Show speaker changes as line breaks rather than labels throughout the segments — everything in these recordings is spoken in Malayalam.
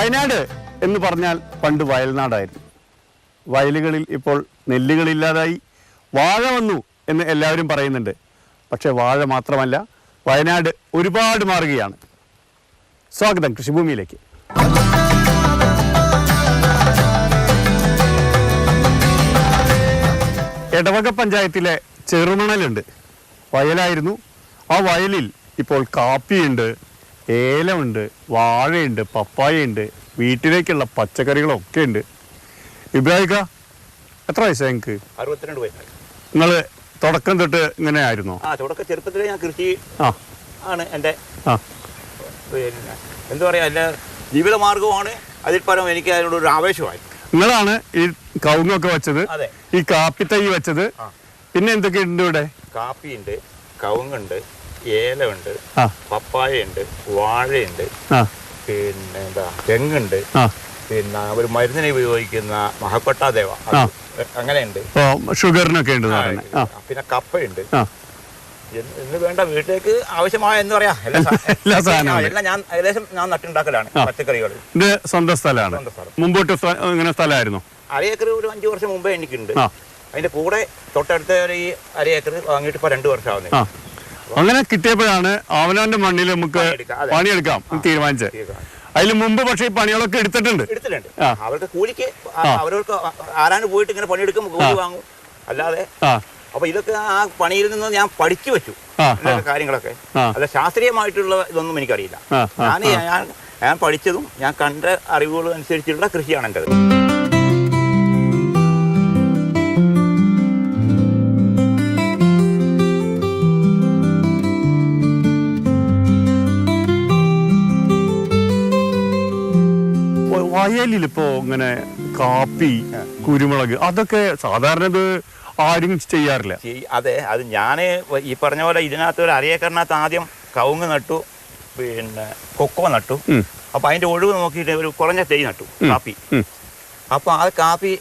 വയനാട് എന്ന് പറഞ്ഞാൽ പണ്ട് വയൽനാടായിരുന്നു. വയലുകളിൽ ഇപ്പോൾ നെല്ലുകളില്ലാതായി, വാഴ വന്നു എന്ന് എല്ലാവരും പറയുന്നുണ്ട്. പക്ഷേ വാഴ മാത്രമല്ല, വയനാട് ഒരുപാട് മാറുകയാണ്. സ്വാഗതം കൃഷിഭൂമിയിലേക്ക്. എടവക പഞ്ചായത്തിലെ ചെറുമണലുണ്ട്, വയലായിരുന്നു. ആ വയലിൽ ഇപ്പോൾ കാപ്പിയുണ്ട്, ഏലമുണ്ട്, വാഴയുണ്ട്, പപ്പായയുണ്ട്, വീട്ടിലേക്കുള്ള പച്ചക്കറികളൊക്കെ ഉണ്ട്. ഇബ്രാഹിക്ക, എത്ര വയസ്സാണ് നിങ്ങൾക്ക്?
62 വയസ്സായി.
നിങ്ങൾ തുടക്കം തൊട്ട് ഇങ്ങനെ ആയിരുന്നോ?
തുടക്കം ചെറുപ്പത്തിലേ ഞാൻ കൃഷി ആണ് എൻ്റെ പിന്നെ എന്താ പറയുക, എൻ്റെ ജീവിതമാർഗമാണ്. അതിൽ പരം എനിക്ക് അതിനോടൊരു ആവേശമായി.
നിങ്ങളാണ് ഈ കവുങ്ങൊക്കെ വെച്ചത്,
അതെ,
ഈ കാപ്പി തൈ വെച്ചത്. പിന്നെ എന്തൊക്കെയുണ്ട് ഇവിടെ?
കാപ്പിയുണ്ട്, കവുങ്ങുണ്ട്, ഏലമുണ്ട്, പപ്പായയുണ്ട്, വാഴയുണ്ട്, പിന്നെ എന്താ തെങ്ങുണ്ട്, പിന്നെ ഒരു മരുന്നിനെ ഉപയോഗിക്കുന്ന മഹക്കൊട്ടാദേവ അങ്ങനെയുണ്ട്,
ഷുഗറിനൊക്കെ ഉണ്ട്,
പിന്നെ കപ്പയുണ്ട്. ഇന്ന് വേണ്ട വീട്ടിലേക്ക് ആവശ്യമായ എന്താ പറയാ എല്ലാം ഞാൻ ഏകദേശം നട്ടുണ്ടാക്കലാണ് പച്ചക്കറികൾ.
ഇത് സ്വന്തം സ്ഥലമാണ്. മുമ്പോട്ട് ഇങ്ങനെ സ്ഥലമായിരുന്നു.
1/2 ഏക്കർ ഒരു 5 വർഷം മുമ്പേ എനിക്കുണ്ട്. അതിന്റെ കൂടെ തൊട്ടടുത്ത ഈ 1/2 ഏക്കർ വാങ്ങിയിട്ട് ഇപ്പൊ 2 വർഷം ആവുന്നത്.
അങ്ങനെ കിട്ടിയപ്പോഴാണ് അവനവന്റെ മണ്ണിൽ നമുക്ക് പണിയെടുക്കാം തീരുമാനിച്ചത്. അതിന് മുമ്പ് പക്ഷേ ഈ പണികളൊക്കെ എടുത്തിട്ടുണ്ട്.
അവർക്ക് കൂലിക്ക് അവർക്ക് ആരാണ് പോയിട്ട് ഇങ്ങനെ പണിയെടുക്കും, കൂലി വാങ്ങും. അല്ലാതെ അപ്പൊ ഇതൊക്കെ ആ പണിയിൽ നിന്ന് ഞാൻ പഠിച്ചു വെച്ചു കാര്യങ്ങളൊക്കെ. അല്ല ശാസ്ത്രീയമായിട്ടുള്ള ഇതൊന്നും എനിക്കറിയില്ല. ഞാൻ പഠിച്ചതും ഞാൻ കണ്ട അറിവുകളും അനുസരിച്ചുള്ള കൃഷിയാണ് എൻ്റെത്.
വയലിലിപ്പോ ഇങ്ങനെ കാപ്പി, കുരുമുളക് അതൊക്കെ സാധാരണ ആരും ചെയ്യാറില്ല.
അതെ, അത് ഞാൻ ഈ പറഞ്ഞ പോലെ ഇതിനകത്ത് ഒരു 1/2 ഏക്കറിനകത്ത് ആദ്യം കവുങ്ങ് നട്ടു, പിന്നെ കൊക്കോ നട്ടു. അപ്പൊ അതിന്റെ ഒഴിവ് നോക്കിയിട്ട് ഒരു കുറഞ്ഞ തൈ നട്ടു കാപ്പി. അപ്പൊ ആ കാപ്പി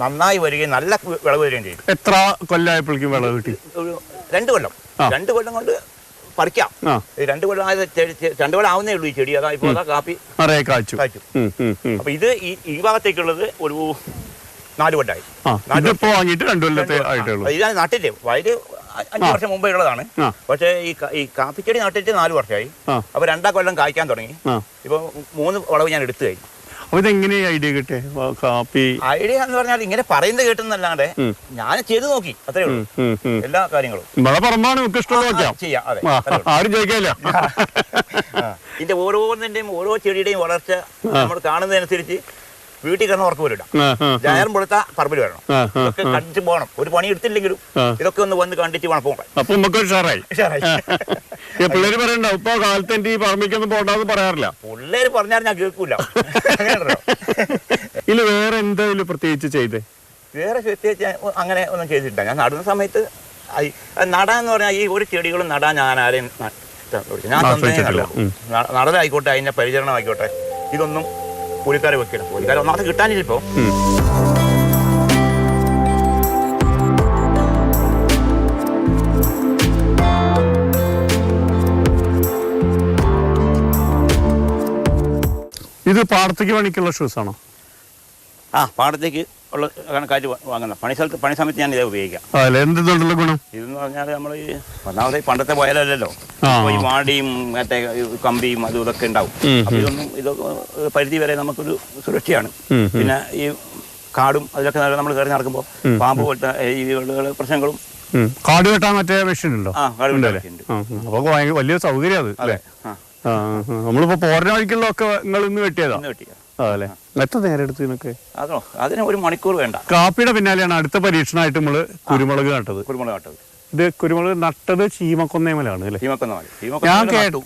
നന്നായി വരികയും നല്ല വിളവ് വരികയും ചെയ്തു.
എത്ര കൊല്ലമായപ്പോഴേക്കും വിളവ് കിട്ടി?
ഒരു 2 കൊല്ലം. 2 കൊല്ലം കൊണ്ട് പറിക്കാം. 2 കൊല്ലം ആയത് 2 കൊല്ലം ആവുന്നേ ഉള്ളൂ ഈ ചെടി. അതാ ഇപ്പൊ കാപ്പി കായ്ച്ചു. അപ്പൊ ഇത് ഈ ഭാഗത്തേക്കുള്ളത് ഒരു 4 കൊല്ലമായി. ഇതാണ് നട്ടിട്ട് വയല് 5 വർഷം മുമ്പേ ഉള്ളതാണ്. പക്ഷേ ഈ കാപ്പിച്ചെടി നട്ടിട്ട് 4 വർഷമായി. അപ്പൊ 2 കൊല്ലം കായ്ക്കാൻ തുടങ്ങി. ഇപ്പൊ 3 വളവ് ഞാൻ എടുത്തു കഴിഞ്ഞു.
അപ്പൊ ഇതെങ്ങനെ ഐഡിയ കിട്ടിയ കാപ്പി?
ഐഡിയ എന്ന് പറഞ്ഞാൽ ഇങ്ങനെ പറയുന്നത് കേട്ടെന്നല്ലാതെ ഞാൻ ചെയ്തു നോക്കി, അത്രേ ഉള്ളൂ. എല്ലാ കാര്യങ്ങളും ചെയ്യാം. അതെ, ഇതിന്റെ ഓരോന്നിന്റെയും ഓരോ ചെടിയുടെയും വളർച്ച നമ്മൾ കാണുന്നതനുസരിച്ച് വീട്ടിൽ കിടന്ന് ഉറപ്പ് വരില്ല. ജയറും പൊടുത്ത പറമ്പിൽ വരണം. ഇതൊക്കെ കണ്ടിട്ട് പോകണം. ഒരു പണി എടുത്തില്ലെങ്കിലും ഇതൊക്കെ ഒന്ന് വന്ന് കണ്ടിട്ട് വേണം പോകാൻ.
അപ്പൊ പിള്ളേര് പറയണ്ട ഇപ്പൊ കാലത്ത് എന്റെ ഈ പറമ്പിക്കൊന്നും പോകണ്ടെന്ന് പറയാറില്ല.
പിള്ളേര് പറഞ്ഞാൽ ഞാൻ കേൾക്കൂല.
ഇല്ല, വേറെ എന്തായാലും പ്രത്യേകിച്ച് ചെയ്തേ?
വേറെ പ്രത്യേകിച്ച് അങ്ങനെ ഒന്നും ചെയ്തിട്ടില്ല. ഞാൻ നടുന്ന സമയത്ത് നടാന്ന് പറഞ്ഞാൽ ഈ ഒരു ചെടികളും നടാൻ ഞാൻ ആരെയും നടലായിക്കോട്ടെ, അതിന്റെ പരിചരണം ആയിക്കോട്ടെ, ഇതൊന്നും കൂലിക്കാരെ വെക്കണം. കൂലിക്കാരെ ഒന്നാമത്തെ കിട്ടാനില്ല ഇപ്പോ.
ഇത് പാടത്തേക്ക് പണിക്കുള്ള ഷൂസ് ആണോ?
പാടത്തേക്ക് ഉള്ള കാറ്റ് വാങ്ങുന്ന പണി സമയത്ത് ഞാൻ ഇതേ ഉപയോഗിക്കാം.
എന്തുകൊണ്ടുള്ള ഗുണം
ഇതെന്ന് പറഞ്ഞാൽ നമ്മൾ ഒന്നാമത് പണ്ടത്തെ വയലല്ലോ, ഈ വാടിയും മറ്റേ കമ്പിയും അതും ഇതൊക്കെ ഉണ്ടാവും. അപ്പൊ ഇതൊക്കെ പരിധി വരെ നമുക്കൊരു സുരക്ഷയാണ്. പിന്നെ ഈ കാടും അതിലൊക്കെ നമ്മൾ കയറി നടക്കുമ്പോൾ പാമ്പ് പോലത്തെ ഈ പ്രശ്നങ്ങളും.
കാട് വെട്ടാൻ മറ്റേ മെഷീൻ ഉണ്ടോ? അപ്പൊ വലിയ സൗകര്യം അത് അല്ലേ? നമ്മളിപ്പോ പോരണ വഴിക്കുള്ളതൊക്കെ നിങ്ങൾ ഇന്ന് വെട്ടിയതാ? അതല്ലേ. എത്ര നേരം എടുത്തു ഇതിനൊക്കെ?
അതോ അതിന് 1 മണിക്കൂർ വേണ്ട.
കാപ്പിയുടെ പിന്നാലെയാണ് അടുത്ത പരീക്ഷണമായിട്ട് നമ്മള് കുരുമുളക് നട്ടത്. ഇത് കുരുമുളക് നട്ടത് ചീമക്കൊന്നേമലാണ് അല്ലേ?
ഞാൻ കേട്ടു.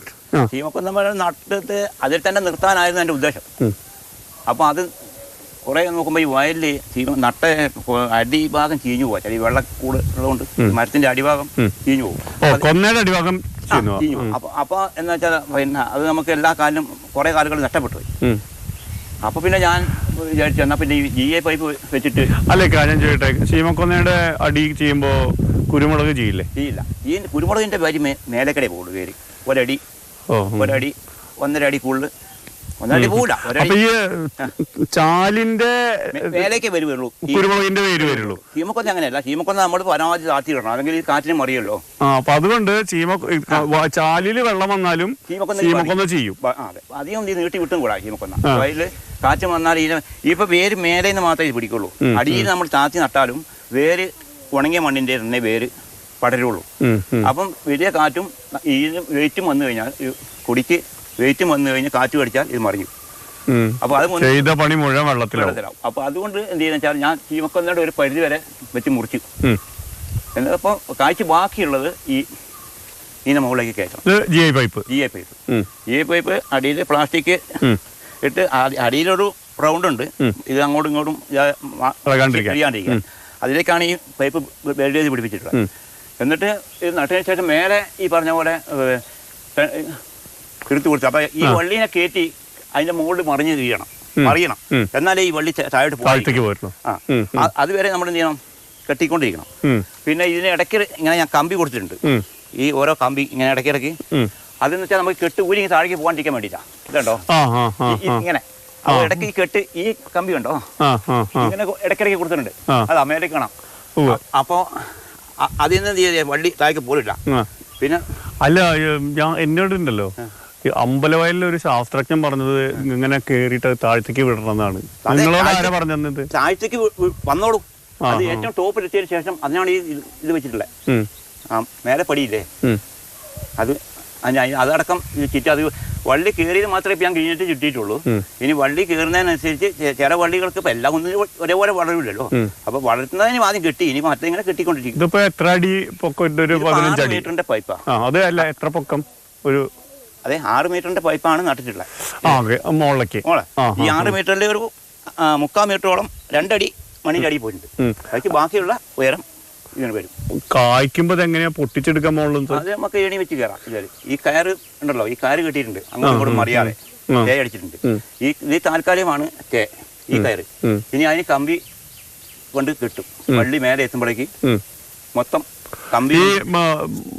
ചീമക്കൊന്നേമല നട്ടത് അതിൽ തന്നെ നിർത്താനായിരുന്നു എന്റെ ഉദ്ദേശം. അപ്പൊ അത് കുറെ നോക്കുമ്പോ ഈ വയലില് നട്ട അടിഭാഗം ചീഞ്ഞു പോവാ. ഈ വെള്ളക്കൂട് ഉള്ളതുകൊണ്ട് മരത്തിന്റെ അടിഭാഗം ചീഞ്ഞു പോകും.
അടിഭാഗം
അപ്പൊ എന്ന് വെച്ചാൽ പിന്നെ അത് നമുക്ക് എല്ലാ കാലിലും കുറെ കാലുകൾ നഷ്ടപ്പെട്ടു പോയി. അപ്പൊ പിന്നെ ഞാൻ വിചാരിച്ചു എന്നാ പിന്നെ ഈ GA പൈപ്പ് വെച്ചിട്ട്.
അല്ലേ, കാര്യം ചെയ്യട്ടെ, ചീമക്കൊന്നയുടെ അടി ചെയ്യുമ്പോ കുരുമുളക് ചെയ്യില്ലേ?
ചെയ്യില്ല. ഈ കുരുമുളകിന്റെ വരി മേലേക്കടെ പോകുള്ളൂ. കയറി ഒരടി 1.5 അടി കൂടുതൽ 1.5 അടി പോകില്ല.
അപ്പൊ ഈ ചാലിന്റെ
മേലേക്ക് വരുള്ളൂ,
കുരുമുളകിന്റെ വേര് വരുള്ളൂ.
ചീമക്കൊന്ന അങ്ങനെയല്ല, ചീമക്കൊന്ന നമ്മൾ പരമാവധി താത്തി ഇടണം, അല്ലെങ്കിൽ ഈ കാറ്റിന് മറിയല്ലോ.
അപ്പൊ അതുകൊണ്ട് ചാലില് വെള്ളം വന്നാലും ചീമക്കൊന്ന ചെയ്യും.
അതെ, അധികം നീട്ടി വിട്ടും കൂടാ ചീമക്കൊന്ന. വയലിൽ കാറ്റ് വന്നാൽ ഇപ്പൊ വേര് മേലെ നിന്ന് മാത്രമേ പിടിക്കുള്ളൂ. അടിയിൽ നമ്മൾ താത്തി നട്ടാലും വേര് ഉണങ്ങിയ മണ്ണിന്റെ തന്നെ വേര് പടരുള്ളൂ. അപ്പം വലിയ കാറ്റും ഈ വെയിറ്റും വന്നു കഴിഞ്ഞാൽ, കൊടിക്ക് വെയിറ്റും വന്നു കഴിഞ്ഞാൽ കാറ്റ് കടിച്ചാൽ ഇത് മറിയും. അപ്പൊ അത്
ചെയ്ത പണി മുഴുവൻ വെള്ളത്തിലാവും.
അപ്പൊ അതുകൊണ്ട് എന്ത് ചെയ്യുന്ന വെച്ചാൽ ഞാൻ ചീമക്കൊന്നയുടെ ഒരു പരിധി വരെ വെച്ച് മുറിച്ചു. എന്നപ്പോ കാഴ്ച ബാക്കിയുള്ളത് ഇതിന്റെ മുകളിലേക്ക് കയറ്റണം.
ജി ഐ പൈപ്പ്
അടിയിൽ പ്ലാസ്റ്റിക് ഇട്ട് അടിയിലൊരു റൗണ്ട് ഉണ്ട്, ഇത് അങ്ങോട്ടും ഇങ്ങോട്ടും ചെയ്യാണ്ടിരിക്കുക. അതിലേക്കാണ് ഈ പൈപ്പ് വെൽഡ് ചെയ്ത് പിടിപ്പിച്ചിട്ടുള്ളത്. എന്നിട്ട് ഇത് നട്ടതിന് ശേഷം മേലെ ഈ പറഞ്ഞ പോലെ എടുത്തു കൊടുത്തു. അപ്പൊ ഈ വള്ളിനെ കയറ്റി അതിന്റെ മുകളിൽ മറിയണം, എന്നാലേ ഈ വള്ളി താഴോട്ട് പോകും. അതുവരെ നമ്മൾ എന്ത് ചെയ്യണം, കെട്ടിക്കൊണ്ടിരിക്കണം. പിന്നെ ഇതിന് ഇടയ്ക്ക് ഇങ്ങനെ ഞാൻ കമ്പി കൊടുത്തിട്ടുണ്ട്, ഈ ഓരോ കമ്പി ഇങ്ങനെ ഇടയ്ക്കിടയ്ക്ക്. അതെന്ന് വെച്ചാൽ നമുക്ക് കെട്ട് ഊരി താഴേക്ക് പോകാണ്ടിരിക്കാൻ വേണ്ടിയിട്ടാ. ഇതുണ്ടോ ഇങ്ങനെ ഇടയ്ക്ക് ഈ കെട്ട്, ഈ കമ്പി ഉണ്ടോ ഇങ്ങനെ ഇടയ്ക്കിടയ്ക്ക് കൊടുത്തിട്ടുണ്ട്. അത് അമേരിക്ക കാണാം. അപ്പോ അതിൽ നിന്ന് വള്ളി താഴേക്ക് പോലില്ല. പിന്നെ
അല്ല, ഞാൻ എന്നോടുണ്ടല്ലോ അമ്പലവയലിലൊരു ശാസ്ത്രജ്ഞൻ പറഞ്ഞത് ഇങ്ങനെ കേറിയിട്ട് താഴത്തേക്ക് വിടണമെന്നാണ്. നിങ്ങളോട് ആരാ പറഞ്ഞത്?
താഴത്തേക്ക് വന്നോളൂ, അത് ഏറ്റവും ടോപ്പിലെത്തിയതിനു ശേഷം അതിനാണ് ഇത് വെച്ചിട്ടുള്ളത്. മേലെ പടിയില്ലേ, അതടക്കം ചുറ്റും. അത് വള്ളി കയറിയത് മാത്രമേ ഇപ്പം ഞാൻ കഴിഞ്ഞിട്ട് ചുറ്റിയിട്ടുള്ളൂ. ഇനി വള്ളി കയറുന്നതിനനുസരിച്ച് ചില വള്ളികൾക്ക് ഇപ്പം എല്ലാം ഒന്നും ഒരേപോലെ വളരില്ലല്ലോ. അപ്പൊ വളർത്തുന്നതിന് ആദ്യം കെട്ടി, ഇനി മറ്റേ ഇങ്ങനെ കെട്ടിക്കൊണ്ടിരിക്കും.
ഇതിപ്പോ എത്ര അടി പൊക്കം?
6 മീറ്ററിന്റെ പൈപ്പാ.
അതല്ല, എത്ര പൊക്കം? ഒരു
അതെ, 6 മീറ്ററിന്റെ പൈപ്പാണ് നട്ടിട്ടുള്ളത്. ഈ 6 മീറ്ററിൽ ഒരു 3/4 മീറ്ററോളം 2 അടി മണ്ണിന്റെ അടി പോയിട്ടുണ്ട്. അതിന് ബാക്കിയുള്ള ഉയരം ഇതിന് വരും.
കായ്ക്കുമ്പോ എങ്ങനെയാ പൊട്ടിച്ചെടുക്കാൻ പോകുന്നത്?
അത് നമുക്ക് ഏണി വെച്ച് കയറാം. ഈ കയറ് ഉണ്ടല്ലോ, ഈ കയറ് കെട്ടിയിട്ടുണ്ട്, അങ്ങോട്ടും ഇങ്ങോട്ടും മറിയാതെ തേ അടിച്ചിട്ടുണ്ട്. ഇത് താൽക്കാലികമാണ് ഈ കയറ്. ഇനി അതിന് കമ്പി കൊണ്ട് കിട്ടും. വള്ളി മേലെ എത്തുമ്പോഴേക്ക് മൊത്തം കമ്പി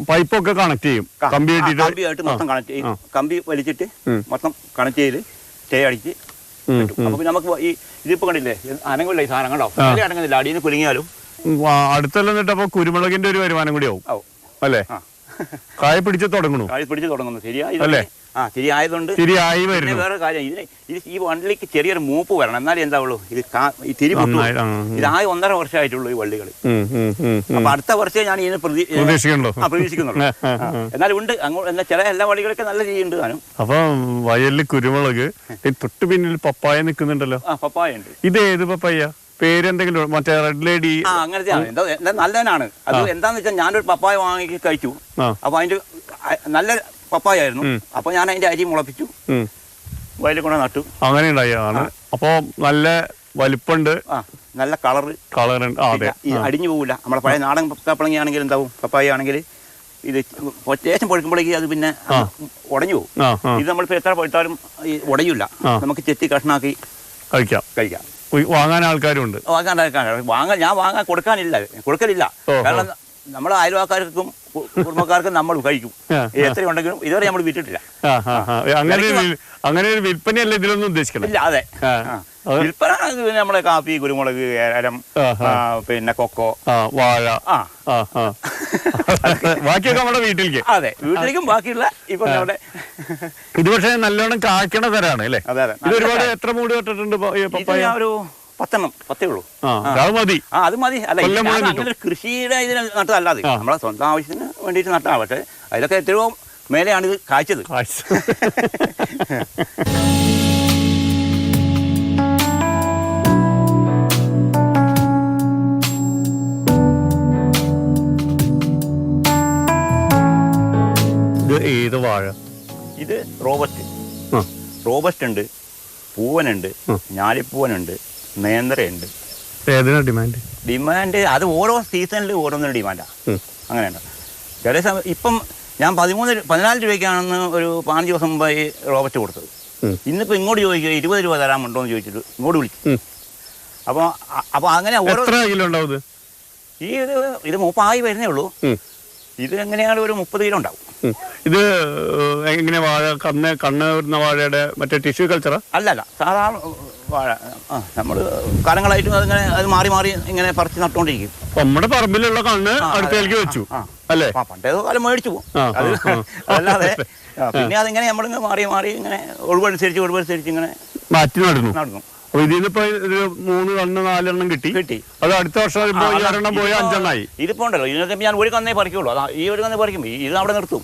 പൈപ്പൊക്കെ കണക്ട് ചെയ്യും.
കമ്പിയായിട്ട് മൊത്തം കണക്ട് ചെയ്യും. കമ്പി വലിച്ചിട്ട് മൊത്തം കണക്ട് ചെയ്ത് തേ അടിച്ച് കിട്ടും. അപ്പൊ നമുക്ക് ഈ ഇതിപ്പോ കണ്ടില്ലേ, അനങ്ങില്ല. ഈ സാധനം കണ്ടോ, അനങ്ങുന്നില്ല. അടിയിൽ നിന്ന് കുലുങ്ങിയാലും
അടുത്തെല്ലാം അപ്പൊ കുരുമുളകിന്റെ ഒരു വരുമാനം കൂടി ആവും അല്ലേ? കായ പിടിച്ച് തുടങ്ങുന്നു. ശരിയായി ശരിയായതുകൊണ്ട് ശരിയായി വരുന്നു. വേറെ കാര്യം, ഈ വള്ളിക്ക് ചെറിയൊരു മൂപ്പ് വരണം, എന്നാലേ എന്താവുള്ളൂ ഇത് തിരി പൊട്ടു. ഇതായ 1.5 വർഷമായിട്ടുള്ളൂ ഈ വള്ളികൾ. അപ്പൊ അടുത്ത വർഷം ഞാൻ ഇതിന് പ്രതീക്ഷിക്കുന്നുള്ളൂ. എന്നാലും ഉണ്ട് അങ്ങോട്ട് ചില എല്ലാ വള്ളികളൊക്കെ നല്ല രീതിയുണ്ട് താനും. അപ്പൊ വയലിൽ കുരുമുളക്, തൊട്ട് പിന്നിൽ പപ്പായ നിൽക്കുന്നുണ്ടല്ലോ.
പപ്പായ ഉണ്ട്.
ഇത് ഏത് പപ്പായ? പേരെന്തെങ്കിലും? മറ്റേ റെഡ് ലേഡി
അങ്ങനത്തെ നല്ലതിനാണ്. അത് എന്താന്ന് വെച്ചാൽ ഞാനൊരു പപ്പായ വാങ്ങി കഴിച്ചു. അപ്പൊ അതിന്റെ നല്ല പപ്പായ ആയിരുന്നു. അപ്പൊ ഞാൻ അതിന്റെ അരി മുളപ്പിച്ചു, വയലിൽ കൊണ്ട് നട്ടു. അങ്ങനെ
ഉണ്ടായാണ്. അപ്പൊ നല്ല വലിപ്പുണ്ട്,
നല്ല കളറുണ്ട്. അടിഞ്ഞു പോകില്ല. നമ്മളെ പഴയ നാടൻ കപ്പളങ്ങി ആണെങ്കിൽ എന്താവും, പപ്പായ ആണെങ്കിൽ ഇത് ലേശം പൊഴിക്കുമ്പോഴേക്ക് അത് പിന്നെ ഉടഞ്ഞു പോകും. ഇത് നമ്മളിപ്പോ എത്ര പൊഴിത്താലും ഉടയൂല. നമുക്ക് ചെത്തി കഷ്ണാക്കി കഴിക്കാം.
വാങ്ങാൻ ആൾക്കാരുണ്ട്.
ഞാൻ വാങ്ങാൻ കൊടുക്കലില്ല. കാരണം നമ്മളെ അയൽവാക്കാർക്കും കുടുംബക്കാർക്കും നമ്മൾ കഴിക്കും. എത്ര ഉണ്ടെങ്കിലും ഇതുവരെ നമ്മൾ വിറ്റിട്ടില്ല.
അങ്ങനെ ഒരു വിൽപ്പനയല്ല ഇതിലൊന്നും ഉദ്ദേശിക്കണം.
ഇല്ല, അതെ. വിൽപ്പന നമ്മളെ കാപ്പി, കുരുമുളക്, ഏലം, പിന്നെ കൊക്കോ,
വാഴ, ബാക്കിയൊക്കെ നമ്മുടെ വീട്ടിലേക്ക്.
അതെ, വീട്ടിലേക്കും ബാക്കിയുള്ള ഇപ്പൊ നമ്മുടെ
ഇത് പക്ഷേ നല്ലോണം കായ്ക്കണ തരാണ് അല്ലേ? ഇത് ഒരുപാട് എത്ര മൂട് കെട്ടിട്ടുണ്ട്?
ഒരു 10 ഉള്ളൂ.
അത് മതി.
അത് മതി. അല്ല, അങ്ങനെ കൃഷിയുടെ ഇതിന് നട്ടതല്ലാതെ നമ്മളെ സ്വന്തം ആവശ്യത്തിന് വേണ്ടിയിട്ട് നട്ടാ. പക്ഷെ അതിലൊക്കെ എത്രയോ മേലെയാണ് ഇത് കായ്ച്ചത്.
ഇത് ഏത് വാഴ?
ഇത് റോബസ്റ്റ് ഉണ്ട്, പൂവനുണ്ട്, ഞാലിപ്പൂവനുണ്ട്, നേന്ത്രയുണ്ട്. ഡിമാൻഡ് അത് ഓരോ സീസണിൽ ഓരോന്നിനും ഡിമാൻഡാണ്. അങ്ങനെയുണ്ട്. ചില സമയം ഇപ്പം ഞാൻ 14 രൂപയ്ക്കാണെന്ന് ഒരു 15 ദിവസം മുമ്പായി റോബസ്റ്റ് കൊടുത്തത്. ഇന്നിപ്പോൾ ഇങ്ങോട്ട് ചോദിക്കുക 20 രൂപ തരാമുണ്ടോ എന്ന് ചോദിച്ചിട്ട് ഇങ്ങോട്ട് വിളിച്ചു. അപ്പോൾ അങ്ങനെ ഓരോ
കിലോ ഉണ്ടാവും.
ഇത് 30 ആയി വരുന്നേ ഉള്ളൂ. ഇത് എങ്ങനെയാണ് ഒരു 30 കിലോ ഉണ്ടാവും.
ഇത് എങ്ങനെ വാഴ കണ്ണ് വരുന്ന വാഴയുടെ മറ്റേ ടിഷ്യൂ കൾച്ചറാ?
അല്ലല്ല, സാധാരണ വാഴ. നമ്മൾ കാലങ്ങളായിട്ടും അതിങ്ങനെ അത് മാറി മാറി ഇങ്ങനെ പറിച്ച് നട്ടുകൊണ്ടിരിക്കും.
നമ്മുടെ പറമ്പിലുള്ള കണ്ണ് അടുത്തേക്ക് വെച്ചു അല്ലേ?
പണ്ടേതോ കാലം മേടിച്ചു പോകും അത് അല്ലാതെ. പിന്നെ അതിങ്ങനെ നമ്മളിങ്ങനെ മാറി മാറി ഇങ്ങനെ ഒഴിവനുസരിച്ച് ഇങ്ങനെ
മാറ്റി നടന്നു. അപ്പൊ ഇതിനിപ്പോ 3 കണ്ണ് 4 എണ്ണം കിട്ടി. അത് അടുത്ത വർഷം പോയി 5 എണ്ണമായി.
ഇതിപ്പോ ഉണ്ടല്ലോ, ഇതിനൊക്കെ ഞാൻ ഒരു കന്നേ പറിക്കുള്ളൂ. അതാ ഈ ഒരു കന്നേ പറിക്കും, ഇത് അവിടെ നിർത്തും.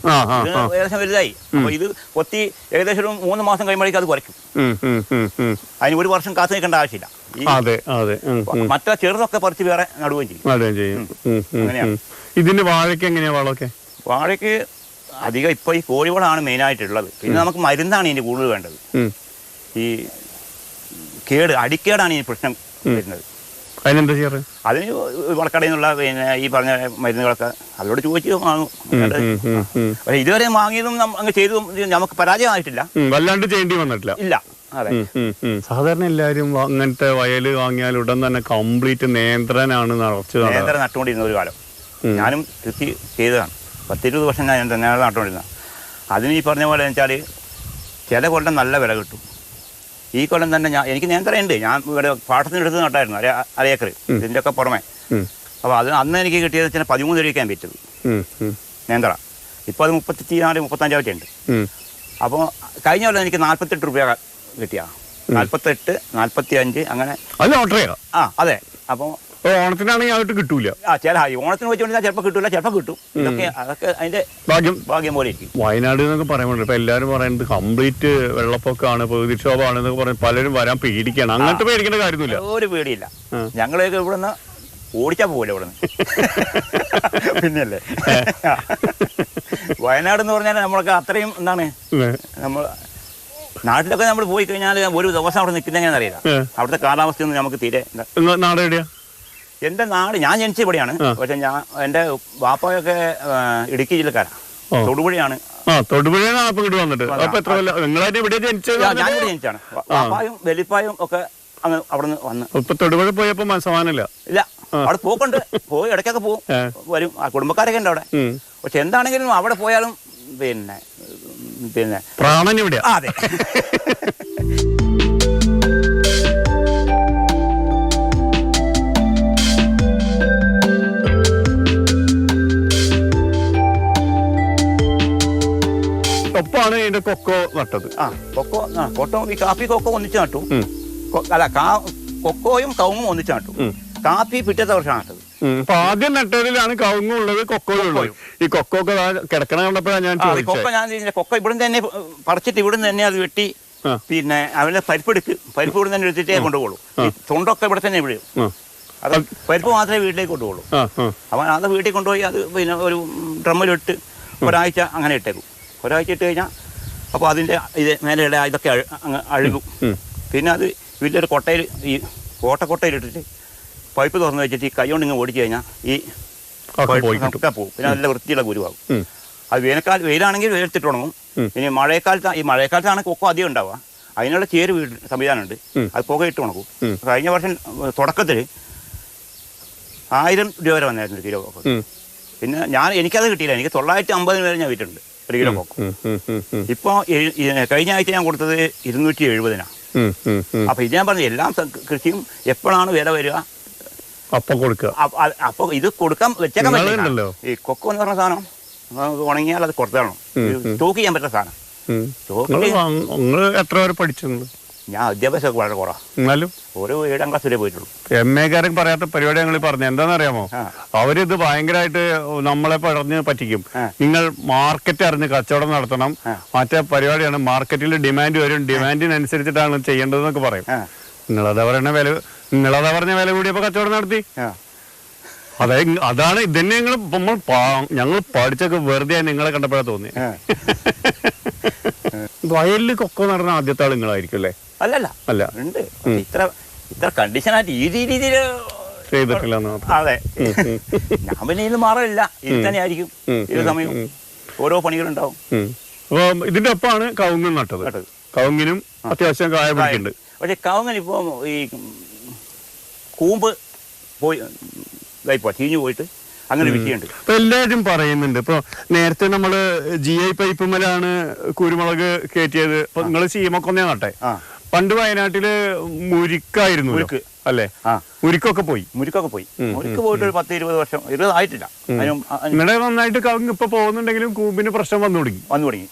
ഏകദേശം വലുതായി. അപ്പൊ ഇത് കൊത്തി ഏകദേശം ഒരു 3 മാസം കഴിയുമ്പോഴേക്കും അത് പറിക്കും. അതിന് ഒരു വർഷം കാത്തു നിൽക്കേണ്ട ആവശ്യമില്ല. മറ്റേ ചെറുതൊക്കെ പറിച്ച് വേറെ നടുകയും ചെയ്യും.
ഇതിന്റെ വാഴയ്ക്ക് എങ്ങനെയാ വളമൊക്കെ?
വാഴയ്ക്ക് അധികം ഇപ്പൊ ഈ കോഴിവളമാണ് മെയിൻ ആയിട്ടുള്ളത്. പിന്നെ നമുക്ക് മരുന്നാണ് ഇതിന്റെ കൂടുതൽ വേണ്ടത്. ഈ അടിക്കേടാണ് ഈ പ്രശ്നം വരുന്നത്.
അതിനെന്താ ചെയ്യാറ്?
അതിന് വളക്കടയിൽ നിന്നുള്ള പിന്നെ ഈ പറഞ്ഞ മരുന്നുകളൊക്കെ അവരോട് ചോദിച്ചു വാങ്ങും. പക്ഷെ ഇതുവരെ വാങ്ങിയതും അങ്ങ് ചെയ്തതും നമുക്ക് പരാജയമായിട്ടില്ല,
വല്ലാണ്ട് ചെയ്യേണ്ടി വന്നിട്ടില്ല.
ഇല്ല. അതെ,
സാധാരണ എല്ലാവരും അങ്ങനത്തെ വയല് വാങ്ങിയാൽ ഉടൻ തന്നെ കംപ്ലീറ്റ് നിയന്ത്രണമാണ്
നിയന്ത്രണം നട്ടുകൊണ്ടിരുന്ന ഒരു കാലം. ഞാനും കൃഷി ചെയ്തതാണ്. 10-20 വർഷം ഞാൻ നട്ടുകൊണ്ടിരുന്നത്. അതിന് ഈ പറഞ്ഞ പോലെ വെച്ചാൽ ചില കൊല്ലം നല്ല വില കിട്ടും. ഈ കൊല്ലം തന്നെ എനിക്ക് നിയന്ത്രണമുണ്ട്. ഞാൻ ഇവിടെ പാട്ടത്തിനെടുത്ത് നട്ടായിരുന്നു 1 ഏക്കർ ഇതിൻ്റെ ഒക്കെ പുറമെ. അപ്പോൾ അത് അന്ന് എനിക്ക് കിട്ടിയത് വെച്ചാൽ 13 രൂപയ്ക്കാണ് വിറ്റത് നിയന്ത്ര. ഇപ്പോൾ അത് 34-35 ഉണ്ട്. അപ്പോൾ കഴിഞ്ഞ കൊല്ലം എനിക്ക് 48 രൂപ കിട്ടിയ 48, 45 അങ്ങനെ. അതെ. അപ്പോൾ
ഓണത്തിനാണെങ്കിൽ അങ്ങോട്ട് കിട്ടൂല.
ചില ഓണത്തിന് വെച്ചുകൊണ്ടിരുന്നാൽ ചിലപ്പോൾ കിട്ടൂല, ചിലപ്പോൾ കിട്ടും. ഇതൊക്കെ അതൊക്കെ അതിന്റെ ഭാഗ്യം പോലെ ഇരിക്കും.
വയനാട് എന്നൊക്കെ പറയുമ്പോൾ ഇപ്പൊ എല്ലാവരും പറയുന്നത് കംപ്ലീറ്റ് വെള്ളപ്പൊക്കമാണ്, പ്രകൃതിക്ഷോഭമാണ് എന്നൊക്കെ പറഞ്ഞ് പലരും വരാൻ പേടിക്കണം. അങ്ങനത്തെ പേടിക്കേണ്ട കാര്യമൊന്നുമില്ല, ഒരു
പേടിയില്ല. ഞങ്ങളൊക്കെ ഇവിടുന്ന് ഓടിച്ചാൽ പോകില്ല ഇവിടുന്ന്. പിന്നെയല്ലേ വയനാട് എന്ന് പറഞ്ഞാൽ നമ്മളൊക്കെ അത്രയും എന്താണ്, നമ്മൾ നാട്ടിലൊക്കെ നമ്മൾ പോയി കഴിഞ്ഞാൽ ഒരു ദിവസം അവിടെ നിൽക്കുന്ന എങ്ങനെ അറിയില്ല. അവിടുത്തെ കാലാവസ്ഥയൊന്നും നമുക്ക് തീരെ.
നാട് എവിടെയാ?
എൻ്റെ നാട്, ഞാൻ ജനിച്ച ഇവിടെയാണ്. പക്ഷെ എൻ്റെ വാപ്പയൊക്കെ ഇടുക്കി ജില്ലക്കാരാണ്, തൊടുപുഴയാണ്.
ഞാനിവിടെ
ജനിച്ചാണ്. വാപ്പായും വലിപ്പായും ഒക്കെ അങ്ങ് അവിടെ നിന്ന് വന്ന്.
തൊടുപുഴ പോയപ്പോ സമാനമില്ല.
ഇല്ല, അവിടെ പോക്കുണ്ട്, പോയി ഇടയ്ക്കൊക്കെ പോകും, വരും. കുടുംബക്കാരൊക്കെ ഉണ്ട് അവിടെ. പക്ഷെ എന്താണെങ്കിലും അവിടെ പോയാലും പിന്നെ
പ്രാണൻ ഇവിടെ.
അതെ.
ഒപ്പാണ് ഇതിന്റെ കൊക്കോ നട്ടത്.
കൊക്കോ ഈ കാപ്പി കൊക്കോ ഒന്നിച്ച് നട്ടു. അല്ല, കൊക്കോയും കവുങ്ങും ഒന്നിച്ച് നട്ടു. കാപ്പി പിറ്റത്തെ വർഷം നട്ടത്.
അപ്പൊ ആദ്യം നട്ടതിലാണ് കവുങ്ങും ഉള്ളത്, കൊക്കോയും ഉള്ളത്. ഈ കൊക്കോ ഒക്കെ കിടക്കണ കണ്ടപ്പോഴാണ് ഞാൻ
കൊക്കോ ഇവിടുന്ന് തന്നെ പറിച്ചിട്ട് ഇവിടുന്ന് തന്നെ അത് വെട്ടി, പിന്നെ അവരുടെ പരിപ്പ് ഇവിടുന്ന് തന്നെ എടുത്തിട്ടേ കൊണ്ടുപോകുള്ളൂ. തൊണ്ടൊക്കെ ഇവിടെ തന്നെ വിഴും. അത് പരിപ്പ് മാത്രമേ വീട്ടിലേക്ക് കൊണ്ടുപോകുള്ളൂ. അപ്പം അത് വീട്ടിൽ കൊണ്ടുപോയി അത് പിന്നെ ഒരു ഡ്രമ്മിലിട്ട് ഒരാഴ്ച അങ്ങനെ ഇട്ടേക്കും. ഒരാഴ്ച ഇട്ട് കഴിഞ്ഞാൽ അപ്പോൾ അതിൻ്റെ ഇത് മേലെയുടെ ഇതൊക്കെ അങ്ങ് അഴുകും. പിന്നെ അത് വലിയൊരു കൊട്ടയിൽ, ഈ ഓട്ടക്കൊട്ടയിലിട്ടിട്ട് പൈപ്പ് തുറന്ന് വെച്ചിട്ട് ഈ കൈ കൊണ്ട് ഇങ്ങനെ ഓടിച്ചു കഴിഞ്ഞാൽ ഈ ഒക്കെ പോകും. പിന്നെ നല്ല വൃത്തിയുള്ള കുരുവാകും. അത് വെയിലാണെങ്കിൽ വെയിലത്തിട്ട് ഉണങ്ങും. ഇനി മഴക്കാലത്താണ് കൊക്കോ അധികം ഉണ്ടാവുക. അതിനുള്ള ചേര് സംവിധാനമുണ്ട്, അത് പുകയിട്ട് ഉണക്കും. കഴിഞ്ഞ വർഷം തുടക്കത്തിൽ 1000 രൂപ വരെ വന്നായിരുന്നു 1 കിലോ കൊക്കോ. പിന്നെ എനിക്കത് കിട്ടിയില്ല. എനിക്ക് 950 വരെ ഞാൻ വിറ്റിട്ടുണ്ട് 1 കിലോ കൊക്കോ. ഇപ്പോൾ കഴിഞ്ഞ ആഴ്ച ഞാൻ കൊടുത്തത് 270-നാണ്. അപ്പൊ ഇത് ഞാൻ പറഞ്ഞു, എല്ലാം കൃഷിയും എപ്പോഴാണ് വില വരിക
അപ്പം കൊടുക്കുക.
അപ്പൊ ഇത് കൊടുക്കാൻ വെച്ചേക്കാൻ പറ്റില്ലല്ലോ. ഈ കൊക്കോ എന്ന് പറഞ്ഞ സാധനം ഉണങ്ങിയാൽ അത് കൊടുത്തണം, സ്റ്റോക്ക് ചെയ്യാൻ പറ്റുന്ന സാധനം.
എത്ര വരെ പഠിച്ചിട്ടുണ്ട്?
ഞാൻ വിദ്യാഭ്യാസമൊക്കെ വളരെ കുറവാണ്,
എന്നാലും
ഒരു 7ാം ക്ലാസ് വരെ പോയിട്ടുള്ളൂ.
MA-കാരൻ പറയാത്ത പരിപാടി ഞങ്ങൾ പറഞ്ഞു. എന്താണെന്നറിയാമോ, അവരിത് ഭയങ്കരമായിട്ട് നമ്മളെ പറഞ്ഞ് പറ്റിക്കും. നിങ്ങൾ മാർക്കറ്റ് അറിഞ്ഞ് കച്ചവടം നടത്തണം, മറ്റേ പരിപാടിയാണ്. മാർക്കറ്റിൽ ഡിമാൻഡ് വരും, ഡിമാൻഡിനനുസരിച്ചിട്ടാണ് ചെയ്യേണ്ടതെന്നൊക്കെ പറയും. നിങ്ങളതാ പറഞ്ഞ വില കൂടിയപ്പോ കച്ചവടം നടത്തി. അതാണ് ഇതന്നെ ഞങ്ങൾ പഠിച്ചൊക്കെ വെറുതെ നിങ്ങളെ കണ്ടപ്പോഴാ തോന്നി. വയലിൽ കൊക്കോ നടന്ന ആദ്യത്തെ ആൾ നിങ്ങളായിരിക്കും അല്ലേ?
അല്ല, ഉണ്ട്. ഇത്ര കണ്ടീഷനായിട്ട് ഈ രീതിയിൽ
ചെയ്തിട്ടില്ല.
അതെ, ഞാൻ പിന്നെ ഇത് മാറില്ല, ഇത് തന്നെ ആയിരിക്കും. ഏത് സമയം ഓരോ പണികളുണ്ടാവും.
അപ്പൊ ഇതിന്റെ ഒപ്പമാണ് കവുങ്ങും നട്ടത്. കവുങ്ങിനും അത്യാവശ്യം കായ പിടിക്കുന്നുണ്ട്.
പക്ഷെ കവുങ്ങിന് ഇപ്പൊ ഈ കൂമ്പ് പോയി ചീഞ്ഞു പോയിട്ട് അങ്ങനെ വിഷയമുണ്ട്.
ഇപ്പൊ എല്ലാവരും പറയുന്നുണ്ട്, ഇപ്പൊ നേരത്തെ നമ്മള് GI പൈപ്പ് മേലാണ് കുരുമുളക് കയറ്റിയത്. ഇപ്പൊ നിങ്ങൾ ചീമക്കൊന്നേ നട്ടെ. പണ്ട് വയനാട്ടില് മുരിക്കായിരുന്നു അല്ലേ? മുരിക്കൊക്കെ പോയി.
മുരിക്ക് പോയിട്ട് ഒരു 10-20 വർഷം 20 ആയിട്ടില്ല.
നിങ്ങളുടെ നന്നായിട്ട് കവുങ്ങ് ഇപ്പൊ പോകുന്നുണ്ടെങ്കിലും കൂമ്പിന് പ്രശ്നം വന്നു തുടങ്ങി.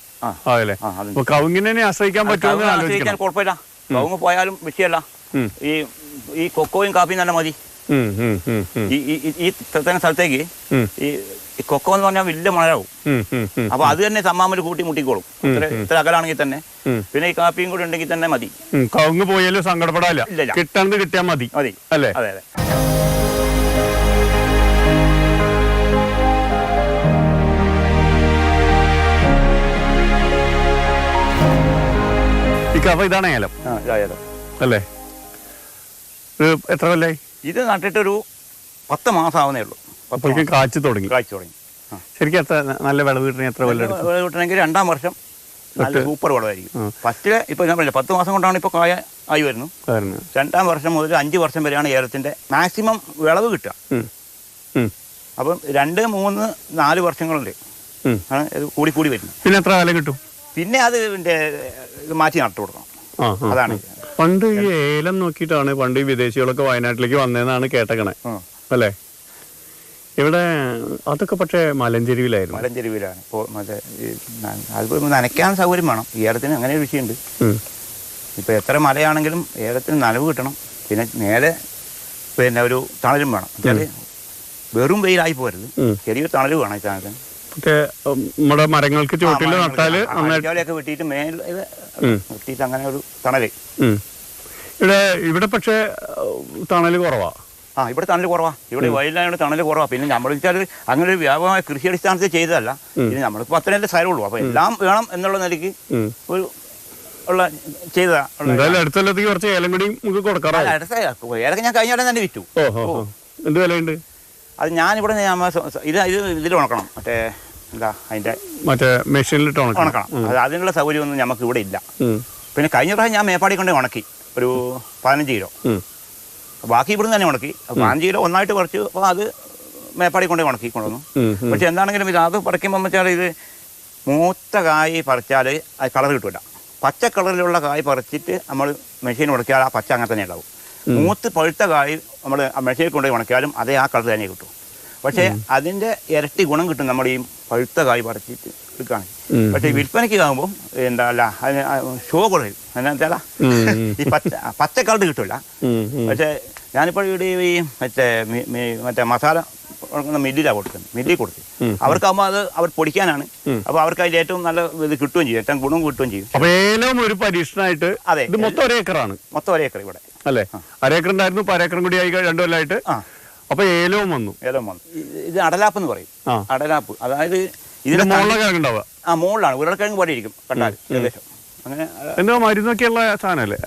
അതല്ലേ? അപ്പൊ കവുങ്ങിനെ ആശ്രയിക്കാൻ പറ്റുമെന്ന് ആലോചിക്കാൻ
കുഴപ്പമില്ല. കവുങ്ങ് പോയാലും വിഷയമല്ല. ഈ കൊക്കോയും കാപ്പിയും തന്നെ മതി. ഈ സ്ഥലത്തേക്ക് ഈ കൊക്കോ എന്ന് പറഞ്ഞാൽ വലിയ മഴയാവും. അപ്പൊ അത് തന്നെ തമ്മാമല് കൂട്ടി മുട്ടിക്കോളും. ഇത്ര അകലാണെങ്കിൽ തന്നെ. പിന്നെ ഈ കാപ്പിയും കൂടി ഉണ്ടെങ്കിൽ തന്നെ മതി.
കവുങ്ങ് പോയാലും സങ്കടപ്പെടാല്ല, കിട്ടാണ്ട് കിട്ടിയാൽ മതി അല്ലേ?
അതെ അതെ.
അപ്പൊ ഇതാണ് ഏലം അല്ലേ? എത്ര കൊല്ലായി
ഇത് നട്ടിട്ടൊരു 10 മാസം ആവുന്നേ ഉള്ളൂ.
കാച്ചു തുടങ്ങി. ശരിക്കും എത്ര നല്ല വിളവ് കിട്ടണമെങ്കിൽ എത്ര കൊല്ലം
വിളവ് കിട്ടണമെങ്കിൽ 2-ാം വർഷം നല്ല സൂപ്പർ വിളവായിരിക്കും. ഫസ്റ്റില് ഇപ്പൊ ഞാൻ പറഞ്ഞില്ല 10 മാസം കൊണ്ടാണ് ഇപ്പൊ കായ ആയി വരുന്നു. 2-ാം വർഷം മുതൽ 5 വർഷം വരെയാണ് ഏലത്തിന്റെ മാക്സിമം വിളവ് കിട്ടുക. അപ്പം 2, 3, 4 വർഷങ്ങളുണ്ട് ആണ് ഇത് കൂടി വരുന്നത്.
പിന്നെ എത്ര കാലം കിട്ടും?
പിന്നെ അത് മാറ്റി നട്ടു കൊടുക്കണം. അതാണ്
പണ്ട് ഈ ഏലം നോക്കിയിട്ടാണ് പണ്ട് ഈ വിദേശികളൊക്കെ വയനാട്ടിലേക്ക് വന്നതെന്നാണ് കേട്ടക്കണേ അല്ലേ? ഇവിടെ അതൊക്കെ പക്ഷേ മലഞ്ചെരുവിലായിരുന്നു.
ഇപ്പോൾ മറ്റേ അതിപ്പോൾ നനയ്ക്കാൻ സൗകര്യം വേണം. ഏലത്തിന് അങ്ങനെ ഒരു വിഷയമുണ്ട്. ഇപ്പൊ എത്ര മലയാണെങ്കിലും ഏലത്തിന് നനവ് കിട്ടണം. പിന്നെ മേലെ പിന്നെ ഒരു തണലും വേണം. വെറും വെയിലായി പോരുത്, ചെറിയൊരു തണല് വേണം ഈ സാധനത്തിന്.
നമ്മുടെ മരങ്ങൾക്ക് ചുവട്ടില് നട്ടാല്
ഒക്കെ വെട്ടിയിട്ട് വെട്ടിയിട്ട് അങ്ങനെ ഒരു തണല്.
ഇവിടെ പക്ഷേ തണല് കുറവാ.
ഇവിടെ തണല് കുറവാ. ഇവിടെ വയലിലായോണ്ട് തണല് കുറവാ. പിന്നെ നമ്മൾ വെച്ചാൽ അങ്ങനെ ഒരു വ്യാപകമായ കൃഷി അടിസ്ഥാനത്തിൽ ചെയ്തതല്ല. ഇത് നമ്മളിപ്പോൾ 10 സ്ഥലമുള്ളൂ. അപ്പൊ എല്ലാം വേണം എന്നുള്ള നിലയ്ക്ക് ഒരു ഉള്ള ചെയ്തതാ.
അടുത്തല്ലത്തേക്ക് കുറച്ച് ഏലം കൂടി കൊടുക്കാം.
ഏലൊക്കെ ഞാൻ കഴിഞ്ഞ തന്നെ വിറ്റു.
എന്ത് വിലയുണ്ട്
അത്? ഞാനിവിടെ ഇതിൽ ഉണക്കണം. എന്താ അതിന്റെ
മെഷീനിലിട്ട്
ഉണക്കണം. അത് അതിനുള്ള സൗകര്യമൊന്നും നമുക്ക് ഇവിടെ ഇല്ല. പിന്നെ കഴിഞ്ഞ പ്രാവശ്യം ഞാൻ മേപ്പാടി കൊണ്ട് ഉണക്കി ഒരു 15 കിലോ. ബാക്കി ഇവിടുന്ന് തന്നെ ഉണക്കി 15 കിലോ ഒന്നായിട്ട് പറിച്ചു. അപ്പോൾ അത് മേപ്പാടി കൊണ്ട് ഉണക്കി കൊണ്ടുവന്നു. പക്ഷെ എന്താണെങ്കിലും അത് പറിക്കുമ്പോൾ വെച്ചാൽ ഇത് മൂത്ത കായ് പറിച്ചാൽ അത് കളർ കിട്ടില്ല. പച്ച കളറിലുള്ള കായ് പറിച്ചിട്ട് നമ്മൾ മെഷീൻ ഉണക്കിയാൽ ആ പച്ച അങ്ങനെ തന്നെ ഉണ്ടാവും. മൂത്ത് പഴുത്ത കായ് നമ്മൾ മെഷീനിൽ കൊണ്ടുപോയി ഉണക്കിയാലും അതേ ആ കളർ തന്നെ കിട്ടും. പക്ഷേ അതിൻ്റെ ഇരട്ടി ഗുണം കിട്ടും നമ്മൾ ഈ പഴുത്ത കായ് പറിച്ചിട്ട് എടുക്കുകയാണെങ്കിൽ. പക്ഷേ വിൽപ്പനയ്ക്ക് ആകുമ്പോൾ എന്താ അല്ല അതിന് ഷോ കുറയും. എന്താ ഈ പച്ച കളർ കിട്ടില്ല. പക്ഷേ ഞാനിപ്പോൾ ഇവിടെ ഈ മറ്റേ മസാല മില്ലിലാണ് കൊടുക്കുന്നത്. മില്ലിൽ കൊടുത്ത് അവർക്കാകുമ്പോൾ അത് അവർ പൊടിക്കാനാണ്. അപ്പോൾ അവർക്ക് അതിൽ ഏറ്റവും നല്ല ഇത് കിട്ടുകയും ചെയ്യും, ഏറ്റവും ഗുണം കിട്ടുകയും ചെയ്യും.
അപ്പോൾ ഏലം ഒരു പരീക്ഷണമായിട്ട്.
അതെ,
മൊത്തം 1 ഏക്കറാണ്.
മൊത്തം 1 ഏക്കർ ഇവിടെ അല്ലേ?
1 ഏക്കർ ഉണ്ടായിരുന്നു. 1 ഏക്കറും കൂടി ആയി 2 കൊല്ലമായിട്ട്. അപ്പൊ ഏലവും വന്നു.
ഇത് അടലാപ്പ് എന്ന് പറയും. അടലാപ്പ് അതായത് ഇതിന്റെ
മുകളിലാണ്.
മുകളിലാണ് ഉരുളക്കിഴങ്ങ് പോലെ ഇരിക്കും കണ്ടാൽ ഏകദേശം. അങ്ങനെ
എന്തോ മരുന്നൊക്കെയുള്ള സാധനമല്ലേ?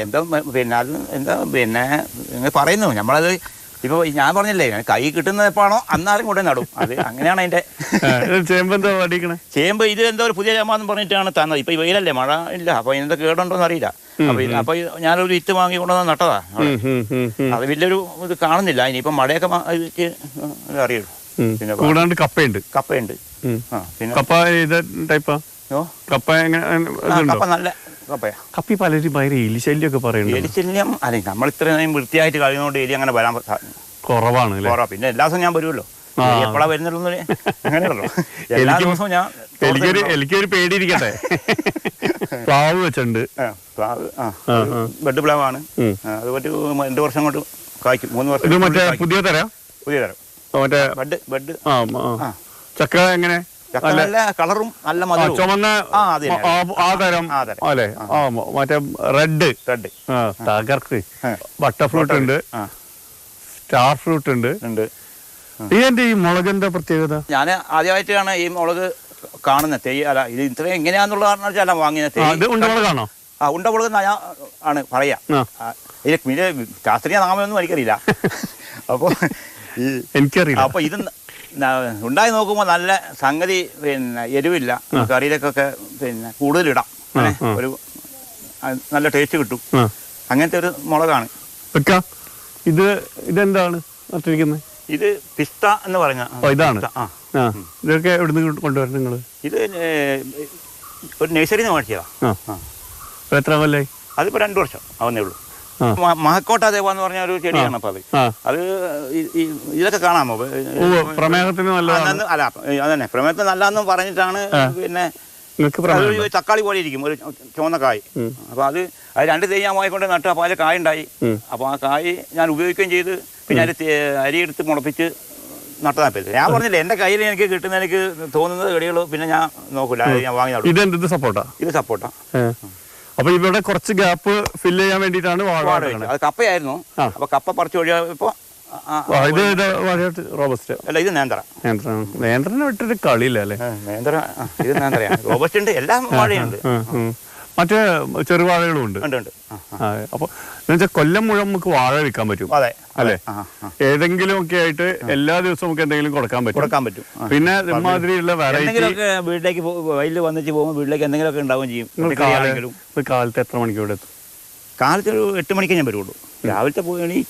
എന്താ പിന്നെ അത് എന്താ പിന്നെ പറയുന്നു. നമ്മളത് ഇപ്പൊ ഞാൻ പറഞ്ഞില്ലേ, കൈ കിട്ടുന്നത് എപ്പോഴാണോ അന്നാരും കൊണ്ടേ നടും. അത് അങ്ങനെയാണ് അതിന്റെ. ചേമ്പ് ഇത് എന്തോ ഒരു പുതിയ ചേമ്പാന്ന് പറഞ്ഞിട്ടാണ് തന്നത്. ഇപ്പൊ ഈ വെയിലല്ലേ, മഴ ഇല്ല. അപ്പൊ ഇതിന്റെ കേടുണ്ടോന്ന് അറിയില്ല. അപ്പൊ ഞാനൊരു വിത്ത് വാങ്ങി കൊണ്ടുവന്ന് നട്ടതാ. അത് വലിയൊരു ഇത് കാണുന്നില്ല. ഇനിയിപ്പൊ മഴയൊക്കെ അറിയുള്ളൂ. പിന്നെ
കൂടാണ്ട് കപ്പയുണ്ട്.
പിന്നെ
കപ്പ
നല്ല കപ്പയാ.
കപ്പി പലരും ഭയങ്കര എലിശല്യമൊക്കെ പറയുന്നത്.
എലിശല്യം അല്ലെ, നമ്മൾ ഇത്രയും വൃത്തിയായിട്ട് കഴിയുന്നതുകൊണ്ട് എലി അങ്ങനെ വരാൻ
കുറവാണ്.
പിന്നെ എല്ലാ ദിവസവും ഞാൻ വരുമല്ലോ. എപ്പോഴാ വരുന്നുള്ളൂ അങ്ങനെയല്ലോ. എല്ലാ ദിവസവും ഞാൻ
എനിക്കൊരു പേടിയിരിക്കട്ടെ. പ്ലാവ് വെച്ചിട്ടുണ്ട്.
ബെഡ് പ്ലാവാണ്. അത് പറ്റി 2 വർഷം കൊണ്ട് കായ്ക്കും. 3 വർഷം.
മറ്റേ പുതിയ തരം മറ്റേ ബെഡ് ചക്ക എങ്ങനെ?
നല്ല കളറും നല്ല മധുരവും.
ചുമന്ന ആ തരം അല്ലേ? മറ്റേ റെഡ് തകർക്ക്. ബട്ടർ ഫ്രൂട്ട് ഉണ്ട്, സ്റ്റാർ ഫ്രൂട്ട് ഉണ്ട്. ഇതെന്റെ ഈ മുളകിന്റെ പ്രത്യേകത.
ഞാൻ ആദ്യമായിട്ടാണ് ഈ മുളക് കാണുന്നത്. അല്ല ഇത് ഇത്ര എങ്ങനെയാന്നുള്ള കാരണം വെച്ചാൽ വാങ്ങിയത്.
ഉണ്ടമുളകാണോ?
ഉണ്ടമുളക് ആണ് പറയാ. പിന്നെ ശാസ്ത്രീയ നാമൊന്നും എനിക്കറിയില്ല. അപ്പോൾ
എനിക്കറിയില്ല.
അപ്പൊ ഇത് ഉണ്ടായി നോക്കുമ്പോൾ നല്ല സംഗതി. പിന്നെ എരിവില്ല, കറിയിലേക്കൊക്കെ പിന്നെ കൂടുതലിടാം. ഒരു നല്ല ടേസ്റ്റ് കിട്ടും. അങ്ങനത്തെ ഒരു മുളകാണ്.
ഇതെന്താണ് നട്ടിരിക്കുന്നത്?
ഇത് പിസ്ത എന്ന് പറഞ്ഞ
ഇതാണ്. ഇതൊക്കെ എവിടുന്ന് കൊണ്ടുവരുന്നത് നിങ്ങൾ?
ഇത് ഒരു നഴ്സറിന്ന് മേടിച്ചതാ.
എത്ര കൊല്ലായി?
അതിപ്പോ 2 വർഷം ആവുന്നേ ഉള്ളൂ. മഹക്കോട്ട ദേവ എന്ന് പറഞ്ഞ ഒരു ചെടിയാണ്. അപ്പൊ അത് ഇതിലൊക്കെ കാണാമോ?
പ്രമേഹത്തിന് നല്ലതാണ്.
അല്ല അതന്നെ പ്രമേഹത്തിന് നല്ലതെന്ന് പറഞ്ഞിട്ടാണ്. പിന്നെ തക്കാളി പോലെ ഇരിക്കും, ഒരു ചുവന്ന കായ്. അപ്പൊ അത് 2 തേങ്ങ കൊണ്ട് നട്ടു. അപ്പൊ അതിൽ കായ ഉണ്ടായി. അപ്പൊ ആ കായ് ഞാൻ ഉപയോഗിക്കുകയും ചെയ്ത്. പിന്നെ അതിൽ അരിയെടുത്ത് മുളപ്പിച്ച് നട്ടതാ. ഞാൻ പറഞ്ഞില്ല, എന്റെ കയ്യിൽ എനിക്ക് കിട്ടുന്ന, എനിക്ക് തോന്നുന്നത് ചെടികൾ പിന്നെ ഞാൻ നോക്കില്ല, ഞാൻ വാങ്ങി നടും.
ഇത് സപ്പോർട്ടാ.
ഇത് സപ്പോർട്ടാ.
അപ്പൊ ഇവിടെ കുറച്ച് ഗ്യാപ്പ് ഫില്ല് ചെയ്യാൻ വേണ്ടിട്ടാണ് വാഴ.
അത് കപ്പയായിരുന്നു. അപ്പൊ കപ്പ പറിച്ചു ഒഴിയപ്പോ
റോബസ്റ്റ്
അല്ല, ഇത് നേന്ത്ര.
നേന്ത്രനെ വിട്ടൊരു കളിയില്ല അല്ലേ?
നേന്ത്ര, ഇത് നേന്ത്രയാണ്. റോബസ്റ്റ് ഉണ്ട്, എല്ലാം വാഴയുണ്ട്.
മറ്റേ ചെറുവാഴകളും ഉണ്ട്. അപ്പൊ എന്നുവെച്ചാൽ കൊല്ലം മുഴുവൻ നമുക്ക് വാഴ വിൽക്കാൻ പറ്റും അല്ലെ? ഏതെങ്കിലും ഒക്കെ ആയിട്ട് എല്ലാ ദിവസവും നമുക്ക് എന്തെങ്കിലും കൊടുക്കാൻ പറ്റും. പിന്നെ ഇമാതിരിയുള്ള വെറൈറ്റി
വീട്ടിലേക്ക് വയലിൽ വന്നിട്ട് പോകുമ്പോൾ വീട്ടിലേക്ക് എന്തെങ്കിലുമൊക്കെ ഉണ്ടാവുകയും ചെയ്യും.
കാലത്ത് എത്ര മണിക്കൂടെ എത്തും?
കാലത്ത് ഒരു 8 മണിക്ക് ഞാൻ വരുള്ളൂ. രാവിലത്തെ പോയി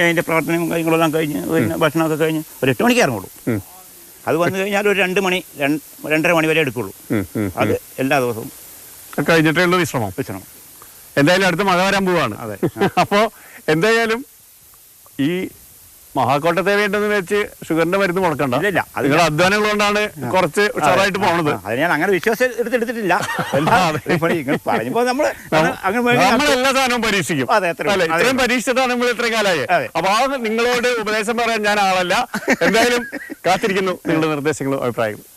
അതിന്റെ പ്രവർത്തനവും കാര്യങ്ങളെല്ലാം കഴിഞ്ഞ് പിന്നെ ഭക്ഷണമൊക്കെ കഴിഞ്ഞ് ഒരു 8 മണിക്ക് ഇറങ്ങുള്ളൂ. അത് വന്നു കഴിഞ്ഞാൽ ഒരു 2 മണി 2:30 മണി വരെ എടുക്കുള്ളൂ. അത് എല്ലാ ദിവസവും
കഴിഞ്ഞിട്ടുള്ള വിശ്രമം. എന്തായാലും അടുത്ത മഴ വരാൻ പോവാണ്. അപ്പോ എന്തായാലും ഈ മഹാക്കോട്ടത്തെ വേണ്ടെന്ന് വെച്ച് ഷുഗറിന്റെ മരുന്ന് മുടക്കണ്ട. നിങ്ങളുടെ അധ്വാനങ്ങൾ കൊണ്ടാണ് കുറച്ച് ഉഷാറായിട്ട് പോണത്.
അത് ഞാൻ അങ്ങനെ വിശ്വാസം എടുത്തിട്ടില്ല.
നമ്മളെല്ലാ സാധനവും പരീക്ഷിക്കും. ഇത്രയും പരീക്ഷിച്ചിട്ടാണ് നമ്മൾ ഇത്രയും കാലമായി. അപ്പൊ ആ നിങ്ങളോട് ഉപദേശം പറയാൻ ഞാൻ ആളല്ല. എന്തായാലും കാത്തിരിക്കുന്നു നിങ്ങളുടെ നിർദ്ദേശങ്ങളും അഭിപ്രായങ്ങളും.